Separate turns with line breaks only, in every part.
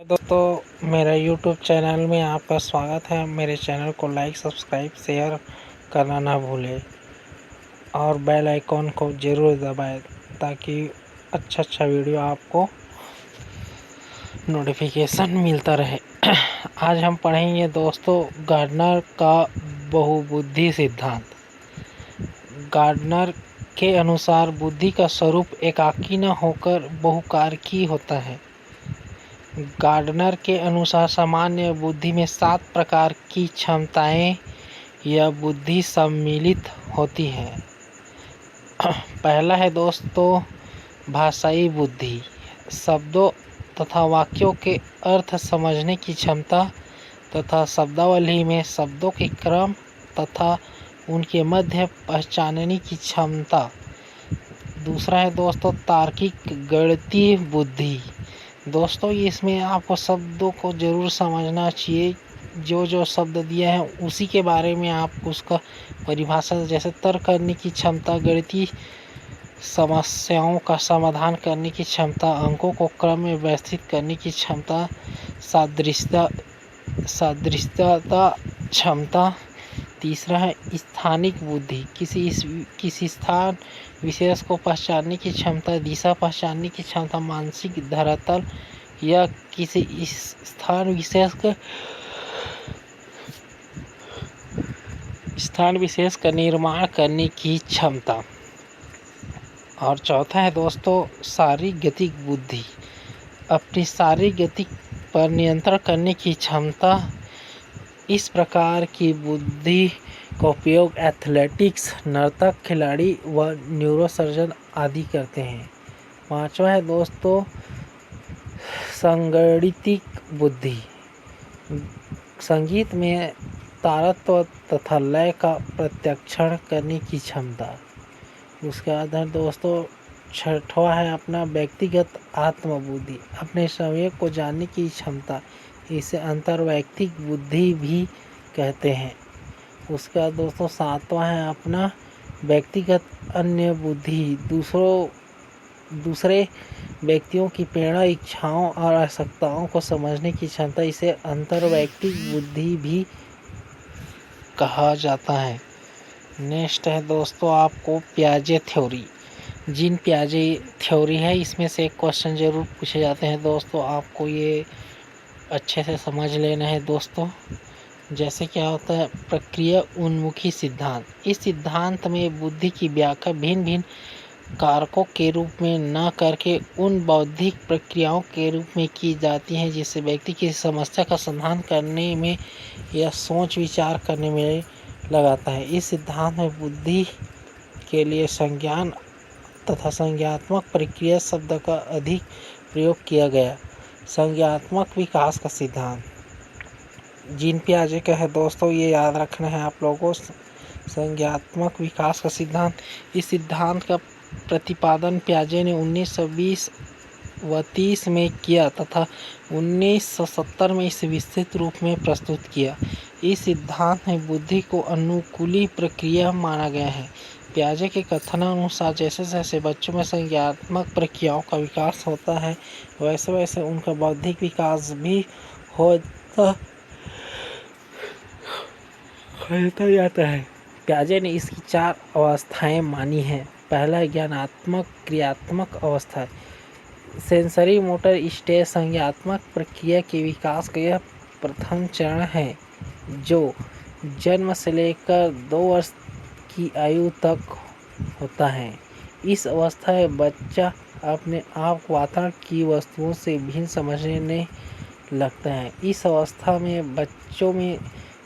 दोस्तों, मेरा YouTube channel में आपका स्वागत है। मेरे चैनल को लाइक, सब्सक्राइब, शेयर करना ना भूलें और बेल आइकॉन को ज़रूर दबाएं ताकि अच्छा वीडियो आपको नोटिफिकेशन मिलता रहे। आज हम पढ़ेंगे दोस्तों गार्डनर का बहुबुद्धि सिद्धांत। गार्डनर के अनुसार बुद्धि का स्वरूप एकाकी न होकर बहुकारकी होता है। गार्डनर के अनुसार सामान्य बुद्धि में 7 प्रकार की क्षमताएं या बुद्धि सम्मिलित होती हैं। पहला है दोस्तों भाषाई बुद्धि। शब्दों तथा वाक्यों के अर्थ समझने की क्षमता तथा शब्दावली में शब्दों के क्रम तथा उनके मध्य पहचानने की क्षमता। दूसरा है दोस्तों तार्किक गणितीय बुद्धि। दोस्तों इसमें आपको शब्दों को ज़रूर समझना चाहिए। जो शब्द दिया है उसी के बारे में आप उसका परिभाषा, जैसे तर्क करने की क्षमता, गणितीय समस्याओं का समाधान करने की क्षमता, अंकों को क्रम में व्यवस्थित करने की क्षमता, सादृश्यता क्षमता। तीसरा है स्थानिक बुद्धि। किसी स्थान विशेष को पहचानने की क्षमता, दिशा पहचानने की क्षमता, मानसिक धरातल या किसी स्थान विशेष का निर्माण करने की क्षमता। और चौथा है दोस्तों शारीरिक गतिक बुद्धि। अपनी शारीरिक गति पर नियंत्रण करने की क्षमता। इस प्रकार की बुद्धि का उपयोग एथलेटिक्स, नर्तक, खिलाड़ी व न्यूरोसर्जन आदि करते हैं। पांचवा है दोस्तों संगणितिक बुद्धि। संगीत में तारत्व तथा लय का प्रत्यक्षण करने की क्षमता। उसके बाद है दोस्तों छठवां है अपना व्यक्तिगत आत्मबुद्धि। अपने स्वयं को जानने की क्षमता। इसे अंतर्वैयक्तिक बुद्धि भी कहते हैं। उसके बाद दोस्तों सातवां है अपना व्यक्तिगत अन्य बुद्धि। दूसरे व्यक्तियों की प्रेरणा, इच्छाओं और आवश्यकताओं को समझने की क्षमता। इसे अंतर्वैयक्तिक बुद्धि भी कहा जाता है। नेक्स्ट है दोस्तों आपको पियाजे थ्योरी। जीन पियाजे थ्योरी है, इसमें से एक क्वेश्चन जरूर पूछे जाते हैं दोस्तों, आपको ये अच्छे से समझ लेना है दोस्तों। जैसे क्या होता है प्रक्रिया उन्मुखी सिद्धांत। इस सिद्धांत में बुद्धि की व्याख्या भिन्न भिन्न कारकों के रूप में न करके उन बौद्धिक प्रक्रियाओं के रूप में की जाती है जिससे व्यक्ति किसी समस्या का समाधान करने में या सोच विचार करने में लगाता है। इस सिद्धांत में बुद्धि के लिए संज्ञान तथा संज्ञानात्मक प्रक्रिया शब्द का अधिक प्रयोग किया गया। संज्ञानात्मक विकास का सिद्धांत जीन पियाजे का है दोस्तों, ये याद रखना है आप लोगों को। संज्ञानात्मक विकास का सिद्धांत, इस सिद्धांत का प्रतिपादन पियाजे ने 1920 व 30 में किया तथा 1970 में इसे विस्तृत रूप में प्रस्तुत किया। इस सिद्धांत में बुद्धि को अनुकूली प्रक्रिया माना गया है। पियाजे के कथनानुसार जैसे जैसे बच्चों में संज्ञानात्मक प्रक्रियाओं का विकास होता है वैसे वैसे उनका बौद्धिक विकास भी होता जाता है। पियाजे ने इसकी 4 अवस्थाएं मानी हैं। पहला ज्ञानात्मक क्रियात्मक अवस्था। सेंसरी मोटर स्टेज संज्ञानात्मक प्रक्रिया के विकास का यह प्रथम चरण है जो जन्म से लेकर 2 वर्ष की आयु तक होता है। इस अवस्था में बच्चा अपने आप को वातावरण की वस्तुओं से भिन्न समझने लगता है। इस अवस्था में बच्चों में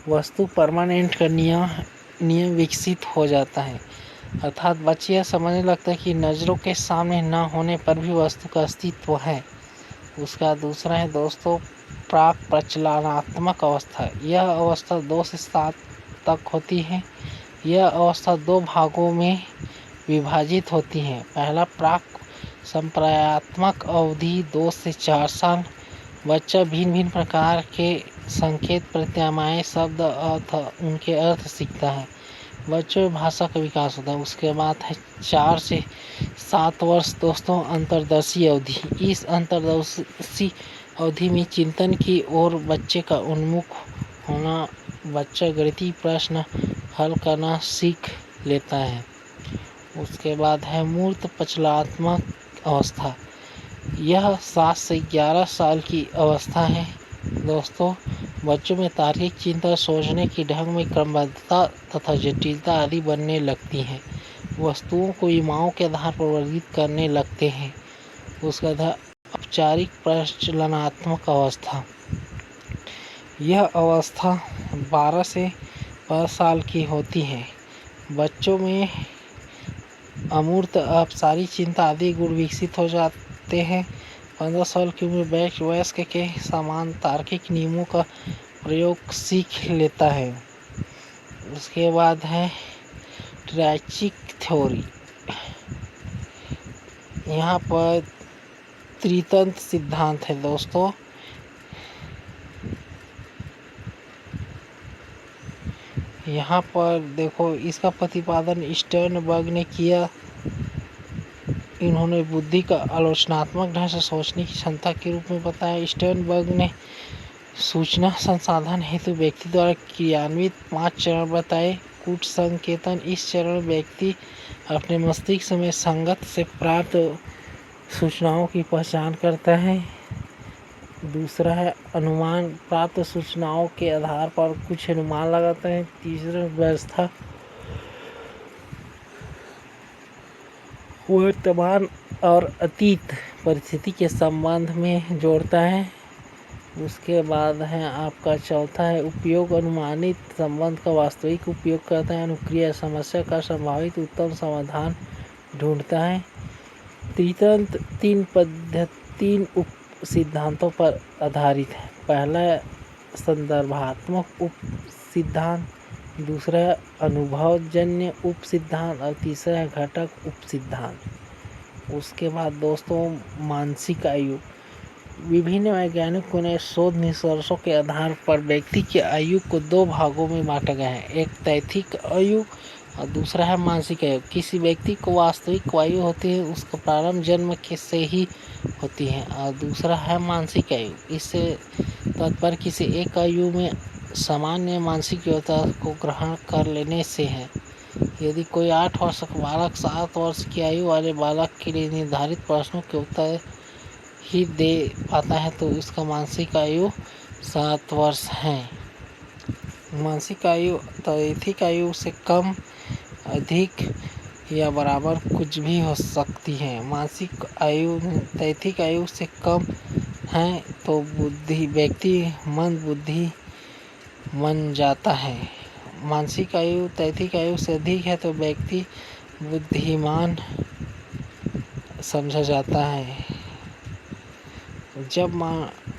वस्तु परमानेंट का नियम विकसित हो जाता है, अर्थात बच्चे यह समझने लगता है कि नज़रों के सामने न होने पर भी वस्तु का अस्तित्व है। उसका दूसरा है दोस्तों प्राक प्रचलनात्मक अवस्था। यह अवस्था 2 से 7 तक होती है। यह अवस्था 2 भागों में विभाजित होती है। पहला प्राक संप्रयात्मक अवधि 2 से 4 साल। बच्चा भिन्न भिन्न प्रकार के संकेत, प्रत्यय, शब्द उनके अर्थ सीखता है। बच्चों में भाषा का विकास होता है। उसके बाद है 4 से 7 वर्ष दोस्तों अंतर्दर्शी अवधि। इस अंतर्दर्शी अवधि में चिंतन की ओर बच्चे का उन्मुख होना, बच्चा गणितीय प्रश्न हल करना सीख लेता है। उसके बाद है मूर्त प्रचलात्मक अवस्था। यह 7 से 11 साल की अवस्था है दोस्तों। बच्चों में तार्किक चिंतन, सोचने की ढंग में क्रमबद्धता तथा जटिलता आदि बनने लगती हैं। वस्तुओं को इमाओं के आधार पर वर्गीकृत करने लगते हैं। उसका था औपचारिक प्रचलनात्मक अवस्था। यह अवस्था 12 से 15 साल की होती है। बच्चों में अमूर्त, औपचारिक चिंता आदि गुण विकसित हो जाते हैं। 15 साल की उम्र वयस्क के समान तार्किक नियमों का प्रयोग सीख लेता है। उसके बाद है ट्रैचिक थ्योरी। यहाँ पर त्रितंत्र सिद्धांत है दोस्तों। यहाँ पर देखो, इसका प्रतिपादन स्टर्नबर्ग ने किया। इन्होंने बुद्धि का आलोचनात्मक ढंग से सोचने की क्षमता के रूप में बताया। स्टर्नबर्ग ने सूचना संसाधन हेतु व्यक्ति द्वारा क्रियान्वित 5 चरण बताए। कूट संकेतन। इस चरण व्यक्ति अपने मस्तिष्क में संगत से प्राप्त सूचनाओं की पहचान करता है। दूसरा है अनुमान। प्राप्त सूचनाओं के आधार पर कुछ अनुमान लगाता है। तीसरा व्यवस्था। वर्तमान और अतीत परिस्थिति के संबंध में जोड़ता है। उसके बाद है आपका चौथा है उपयोग। अनुमानित संबंध का वास्तविक उपयोग करता है। अनुक्रिया। समस्या का संभावित उत्तम समाधान ढूंढता है। त्रितंत्र 3 उप सिद्धांतों पर आधारित है। पहला संदर्भात्मक उप सिद्धांत, दूसरा है अनुभवजन्य उप सिद्धांत और तीसरा है घटक उप सिद्धांत। उसके बाद दोस्तों मानसिक आयु। विभिन्न वैज्ञानिकों ने शोध निष्कर्षों के आधार पर व्यक्ति की आयु को 2 भागों में बांटा गया है। एक तैथिक आयु और दूसरा है मानसिक आयु। किसी व्यक्ति को वास्तविक आयु होती है, उसका प्रारंभ जन्म के से ही होती है, और दूसरा है मानसिक आयु। इससे तात्पर्य किसी एक आयु में सामान्य मानसिक योग्यता को ग्रहण कर लेने से है। यदि कोई 8 वर्ष का बालक 7 वर्ष की आयु वाले बालक के लिए निर्धारित प्रश्नों के उत्तर ही दे पाता है तो इसका मानसिक आयु 7 वर्ष है। मानसिक आयु तैथिक आयु से कम, अधिक या बराबर कुछ भी हो सकती है। मानसिक आयु तैथिक आयु से कम है तो व्यक्ति मंद बुद्धि बन जाता है। मानसिक आयु तैथिक आयु से अधिक है तो व्यक्ति बुद्धिमान समझा जाता है। जब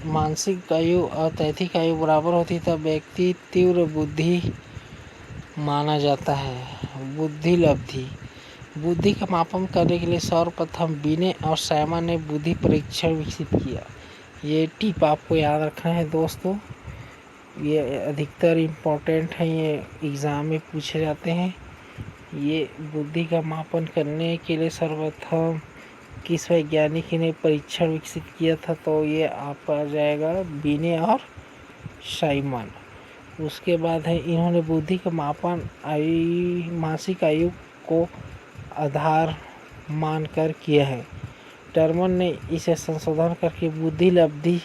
मानसिक आयु और तैथिक आयु बराबर होती है तब व्यक्ति तीव्र बुद्धि माना जाता है। बुद्धि लब्धि। बुद्धि का मापन करने के लिए सर्वप्रथम बिने और सैमन ने बुद्धि परीक्षण विकसित किया। ये टिप आपको याद रखना है दोस्तों, ये अधिकतर इम्पोर्टेंट है, ये एग्ज़ाम में पूछे जाते हैं। ये बुद्धि का मापन करने के लिए सर्वप्रथम किस वैज्ञानिक ने परीक्षण विकसित किया था, तो ये आपका आ जाएगा बिने और साइमन। उसके बाद है इन्होंने बुद्धि का मापन मानसिक आयु को आधार मानकर किया है। टर्मन ने इसे संशोधन करके बुद्धि लब्धि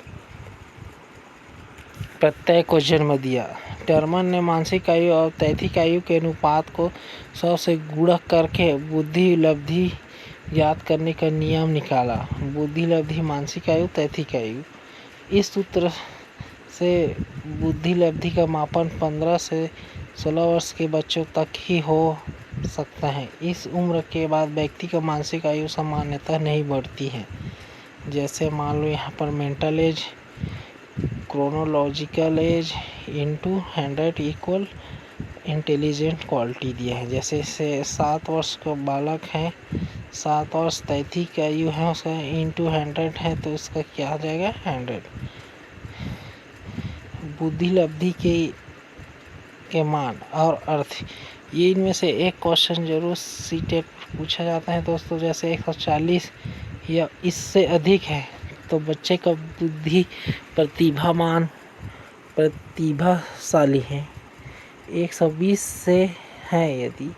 प्रत्यय को जन्म दिया। टर्मन ने मानसिक आयु और तैथिक आयु के अनुपात को 100 से गुणा करके बुद्धि लब्धि याद करने का नियम निकाला। बुद्धि लब्धि मानसिक आयु तैथिक आयु। इस सूत्र से बुद्धि लब्धि का मापन 15 से 16 वर्ष के बच्चों तक ही हो सकता है। इस उम्र के बाद व्यक्ति का मानसिक आयु सामान्यतः नहीं बढ़ती है। जैसे मान लो यहाँ पर mental as, chronological age into 100 equal intelligent quality दिया है। जैसे 7 वर्ष का बालक है, 7 वर्ष तैथिक आयु है उसका, इंटू 100 है तो इसका क्या आ जाएगा 100। बुद्धि लब्धि के मान और अर्थ, ये इनमें से एक क्वेश्चन जरूर सीटेट पूछा जाता है दोस्तों। जैसे 140 या इससे अधिक है तो बच्चे का बुद्धि प्रतिभाशाली है। 120 से है, यदि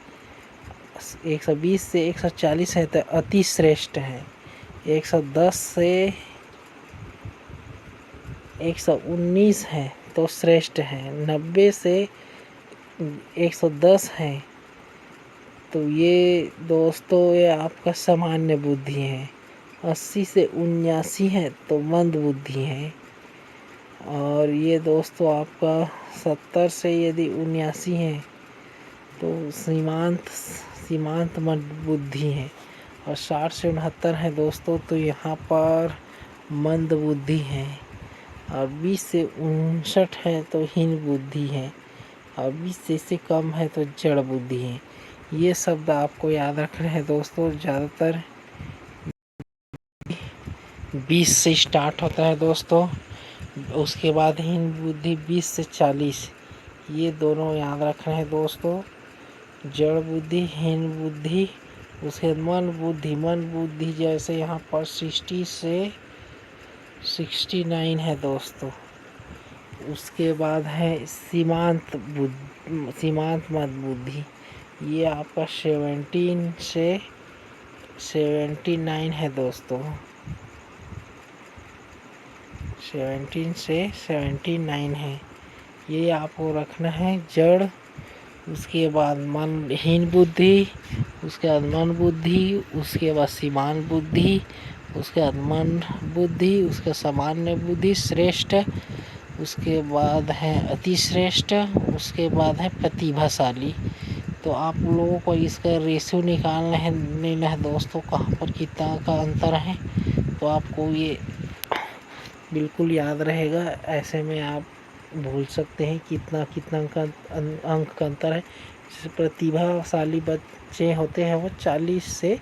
120 से 140 है तो अति श्रेष्ठ है। 110 से 119 है तो श्रेष्ठ है। 90 से 110 है तो ये दोस्तों ये आपका सामान्य बुद्धि है। 80 से 79 है तो मंद बुद्धि है। और ये दोस्तों आपका 70 से यदि 79 है तो सीमांत मंद बुद्धि है। और 60 से 69 है दोस्तों तो यहाँ पर मंद बुद्धि है। और 20 से 59 है तो हीन बुद्धि है। और 20 से कम है तो जड़ बुद्धि है। ये शब्द आपको याद रखना है दोस्तों। ज़्यादातर 20 से स्टार्ट होता है दोस्तों। उसके बाद हीन बुद्धि 20 से 40, ये दोनों याद रखना है दोस्तों। जड़ बुद्धि, हीन बुद्धि, उसके मन बुद्धि जैसे यहाँ पर 60 से 69 है दोस्तों। उसके बाद है सीमांत मत बुद्धि, ये आपका 17 से 79 है दोस्तों। 17 से 79 है, ये आपको रखना है। जड़, उसके बाद मनहीन बुद्धि, उसके बाद मन बुद्धि, उसके बाद सीमांत बुद्धि, उसके बाद मन बुद्धि, उसके सामान्य बुद्धि, श्रेष्ठ, उसके बाद है अति श्रेष्ठ, उसके बाद है प्रतिभाशाली। तो आप लोगों को इसका रेशियो निकालना है दोस्तों, कहाँ पर कितना का अंतर है। तो आपको ये बिल्कुल याद रहेगा। ऐसे में आप भूल सकते हैं कितना अंक का अंतर है। जैसे प्रतिभाशाली बच्चे होते हैं वो 40 से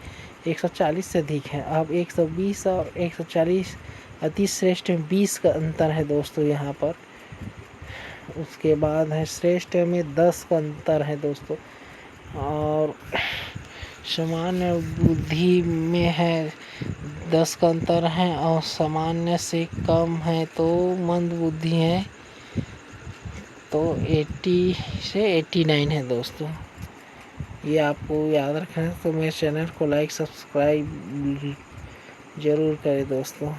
140 से अधिक है। अब 120 और 140 अति श्रेष्ठ में 20 का अंतर है दोस्तों यहाँ पर। उसके बाद है श्रेष्ठ में 10 का अंतर है दोस्तों। और सामान्य बुद्धि में है 10 का अंतर है। और सामान्य से कम है तो मंद बुद्धि है, तो 80 से 89 है दोस्तों। ये आपको याद रखना है। तो मेरे चैनल को लाइक सब्सक्राइब ज़रूर करें दोस्तों।